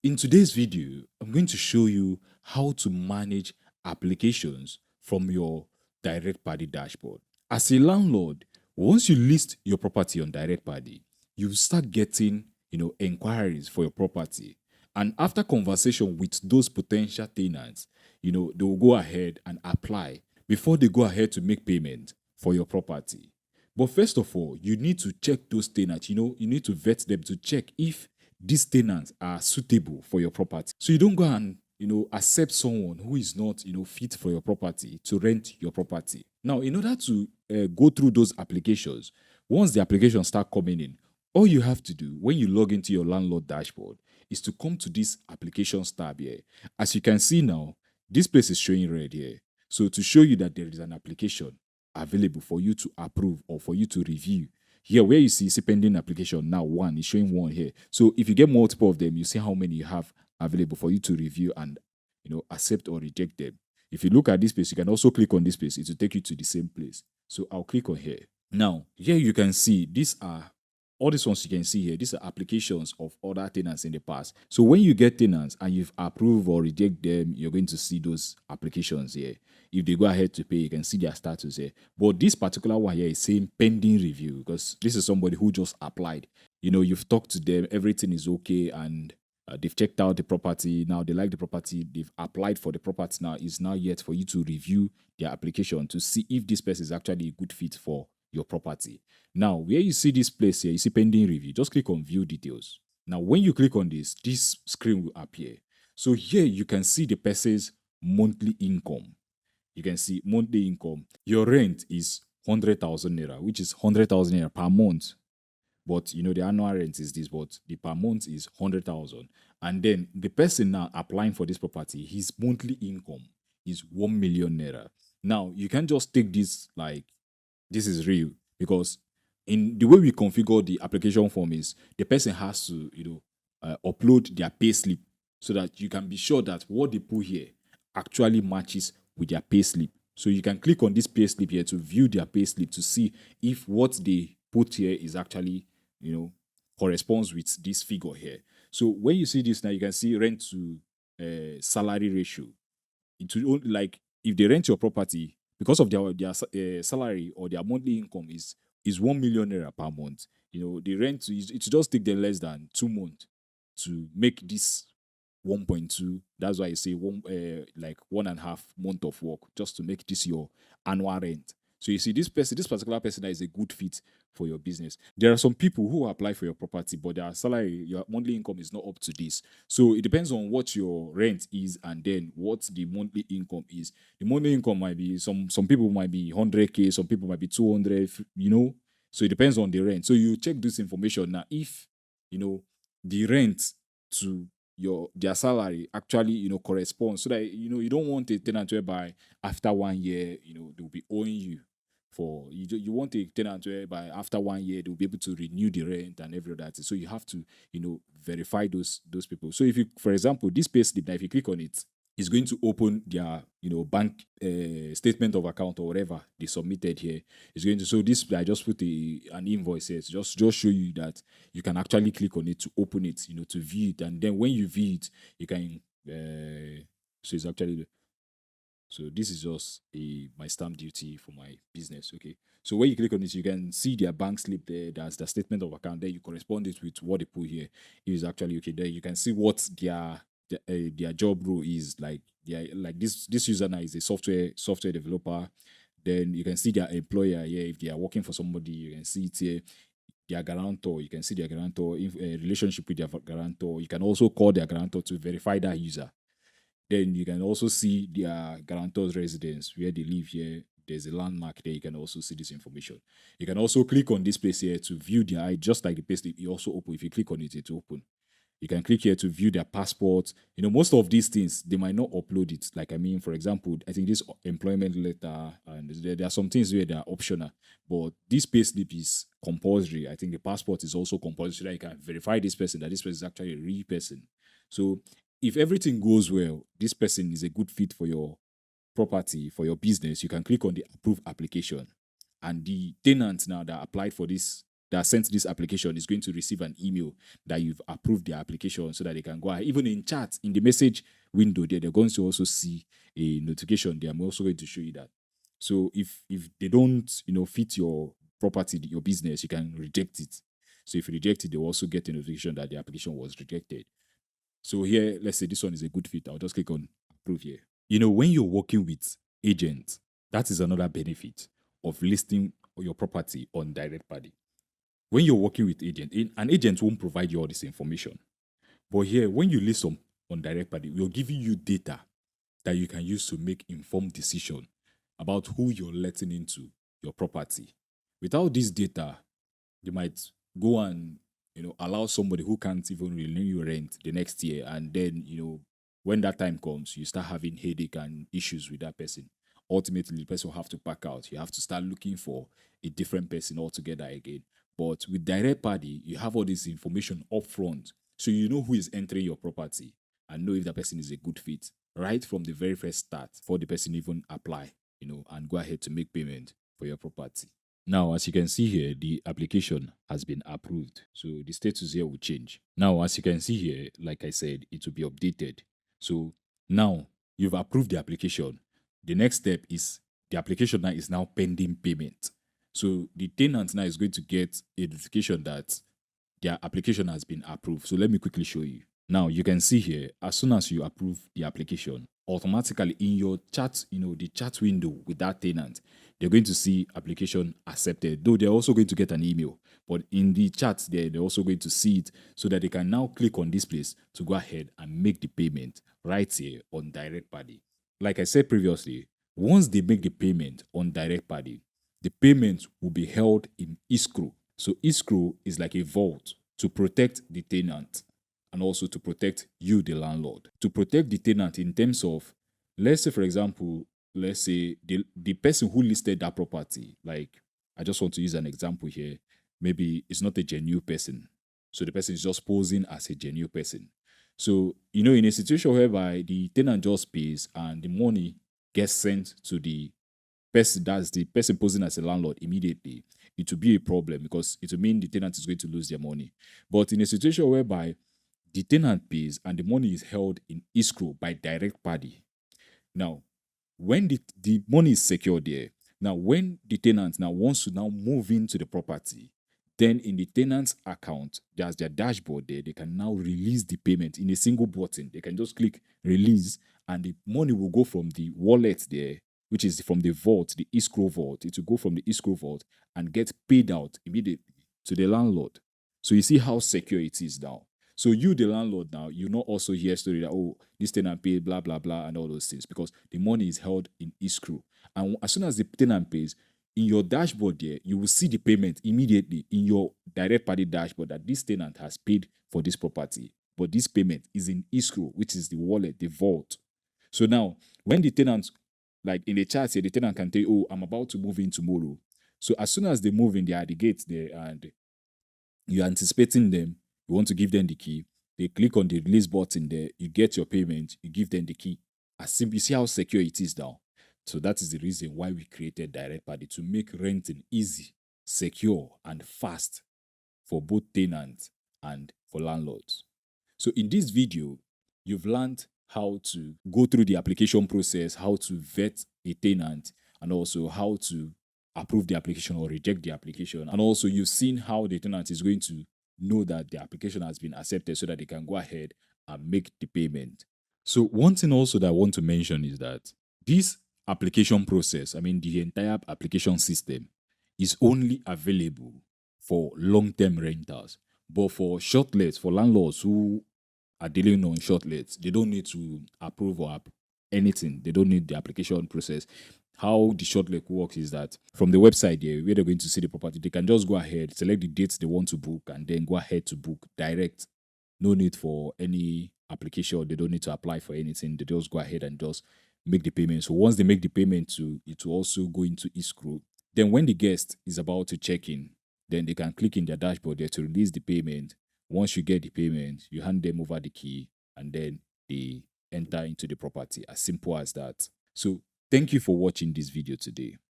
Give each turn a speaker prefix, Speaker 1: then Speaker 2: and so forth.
Speaker 1: In today's video, I'm going to show you how to manage applications from your DirectPadi dashboard. As a landlord, once you list your property on DirectPadi, you start getting, inquiries for your property. And after conversation with those potential tenants, they will go ahead and apply before they go ahead to make payment for your property. But first of all, you need to check those tenants. You need to vet them to check if these tenants are suitable for your property. So you don't go and accept someone who is not fit for your property to rent your property. Now, in order to go through those applications, once the applications start coming in, all you have to do when you log into your landlord dashboard is to come to this applications tab here. As you can see now, this place is showing red here. So to show you that there is an application available for you to approve or for you to review. Here, where you see pending application now, one is showing one here. So if you get multiple of them, you see how many you have available for you to review and accept or reject them. If you look at this place, you can also click on this place. It will take you to the same place. So I'll click on here. Now, here you can see these are all these ones you can see here. These are applications of other tenants in the past. So when you get tenants and you've approved or reject them, you're going to see those applications here. If they go ahead to pay, you can see their status here. But this particular one here is saying pending review because this is somebody who just applied. You've talked to them, everything is okay, and they've checked out the property. Now they like the property. They've applied for the property. Now it's now yet for you to review their application to see if this person is actually a good fit for your property. Now, where you see this place here, you see pending review. Just click on view details. Now, when you click on this screen will appear. So here you can see the person's monthly income. You can see monthly income. Your rent is 100,000 naira, which is 100,000 naira per month. But the annual rent is this, but the per month is 100,000. And then the person now applying for this property, his monthly income is 1 million naira. Now, you can't just take this like this is real because in the way we configure the application form is the person has to upload their pay slip so that you can be sure that what they put here actually matches with their pay slip. So you can click on this pay slip here to view their pay slip to see if what they put here is actually corresponds with this figure here. So when you see this now, you can see rent to salary ratio. It will only like if they rent your property because of their salary or their monthly income is 1 million naira per month. The rent it just take them less than 2 months to make this 1.2. That's why I say like 1.5 month of work just to make this your annual rent. So you see, this particular person that is a good fit for your business. There are some people who apply for your property, but their salary, your monthly income is not up to this. So it depends on what your rent is and then what the monthly income is. The monthly income might be some people might be 100K, some people might be 200. So it depends on the rent. So you check this information now. If the rent to their salary actually corresponds, so that you don't want a tenant whereby after 1 year they'll be owing you for you want a tenant whereby after 1 year they'll be able to renew the rent and every other thing. So you have to verify those people. So if you, for example, this pay slip, now if you click on it, it's going to open their bank statement of account or whatever they submitted here. It's going to, so this I just put an invoice here to just show you that you can actually click on it to open it, to view it, and then when you view it, you can so it's actually, so this is just my stamp duty for my business. Okay. So when you click on this, you can see their bank slip there. That's the statement of account. There you correspond it with what they put here. It is actually okay. There you can see what their job role is like. Like this user now is a software developer. Then you can see their employer here. If they are working for somebody, you can see it here. Their guarantor, you can see their guarantor relationship with their guarantor. You can also call their guarantor to verify that user. Then you can also see their guarantor's residence, where they live here. There's a landmark there. You can also see this information. You can also click on this place here to view their eye, just like the place you also open. If you click on it, it will open. You can click here to view their passports. Most of these things, they might not upload it. Like, for example, I think this employment letter, and there are some things where they are optional, but this payslip is compulsory. I think the passport is also compulsory so that you can verify this person, that this person is actually a real person. So if everything goes well, this person is a good fit for your property, for your business, you can click on the approve application. And the tenant now that applied for this that sent this application is going to receive an email that you've approved their application so that they can go ahead. Even in chat, in the message window there, they're going to also see a notification there. I'm also going to show you that. So if they don't, fit your property, your business, you can reject it. So if you reject it, they will also get a notification that the application was rejected. So here, let's say this one is a good fit. I'll just click on approve here. When you're working with agents, that is another benefit of listing your property on DirectPadi. When you're working with an agent won't provide you all this information. But here, when you list on DirectPadi, we're giving you data that you can use to make informed decision about who you're letting into your property. Without this data, you might go and allow somebody who can't even renew your rent the next year, and then when that time comes, you start having headache and issues with that person. Ultimately, the person will have to pack out. You have to start looking for a different person altogether again. But with DirectPadi, you have all this information upfront, so you know who is entering your property and know if that person is a good fit right from the very first start, for the person even apply, and go ahead to make payment for your property. Now, as you can see here, the application has been approved. So the status here will change. Now, as you can see here, like I said, it will be updated. So now you've approved the application. The next step is the application now is now pending payment. So the tenant now is going to get a notification that their application has been approved. So let me quickly show you. Now you can see here, as soon as you approve the application, automatically in your chat, the chat window with that tenant, they're going to see application accepted. Though they're also going to get an email, but in the chat there, they're also going to see it so that they can now click on this place to go ahead and make the payment right here on DirectPadi. Like I said previously, once they make the payment on DirectPadi, the payment will be held in escrow. So escrow is like a vault to protect the tenant and also to protect you, the landlord. To protect the tenant in terms of, let's say, for example, let's say the person who listed that property, like, I just want to use an example here. Maybe it's not a genuine person. So the person is just posing as a genuine person. So, in a situation whereby the tenant just pays and the money gets sent to the person, that's the person posing as a landlord immediately, it will be a problem because it will mean the tenant is going to lose their money. But in a situation whereby the tenant pays and the money is held in escrow by DirectPadi, now, when the money is secured there, now when the tenant now wants to now move into the property, then in the tenant's account, there's their dashboard there. They can now release the payment in a single button. They can just click release, and the money will go from the wallet there, which is from the vault, the escrow vault. It will go from the escrow vault and get paid out immediately to the landlord. So you see how secure it is now. So you, the landlord, now you not also hear story that, oh, this tenant paid, blah blah blah, and all those things, because the money is held in escrow. And as soon as the tenant pays, in your dashboard there, you will see the payment immediately in your DirectPadi dashboard that this tenant has paid for this property, but this payment is in escrow, which is the wallet, the vault. So now, when the tenant, like in the chat here, the tenant can tell you, oh, I'm about to move in tomorrow. So as soon as they move in, they are at the gates there, and you're anticipating them, you want to give them the key, they click on the release button there, you get your payment, you give them the key. As simple, you see how secure it is now. So that is the reason why we created DirectPadi, to make renting easy, secure, and fast for both tenants and for landlords. So in this video, you've learned how to go through the application process, how to vet a tenant, and also how to approve the application or reject the application. And also you've seen how the tenant is going to know that the application has been accepted so that they can go ahead and make the payment. So one thing also that I want to mention is that this application process, the entire application system, is only available for long-term rentals. But for short lets, for landlords who are dealing on short lets, they don't need to approve or anything. They don't need the application process. How the short let works is that from the website there, where they're going to see the property, they can just go ahead, select the dates they want to book, and then go ahead to book direct. No need for any application. They don't need to apply for anything. They just go ahead and just make the payment. So once they make the payment, it will also go into escrow. Then when the guest is about to check in, then they can click in their dashboard there to release the payment. Once you get the payment, you hand them over the key, and then they enter into the property. As simple as that. So thank you for watching this video today.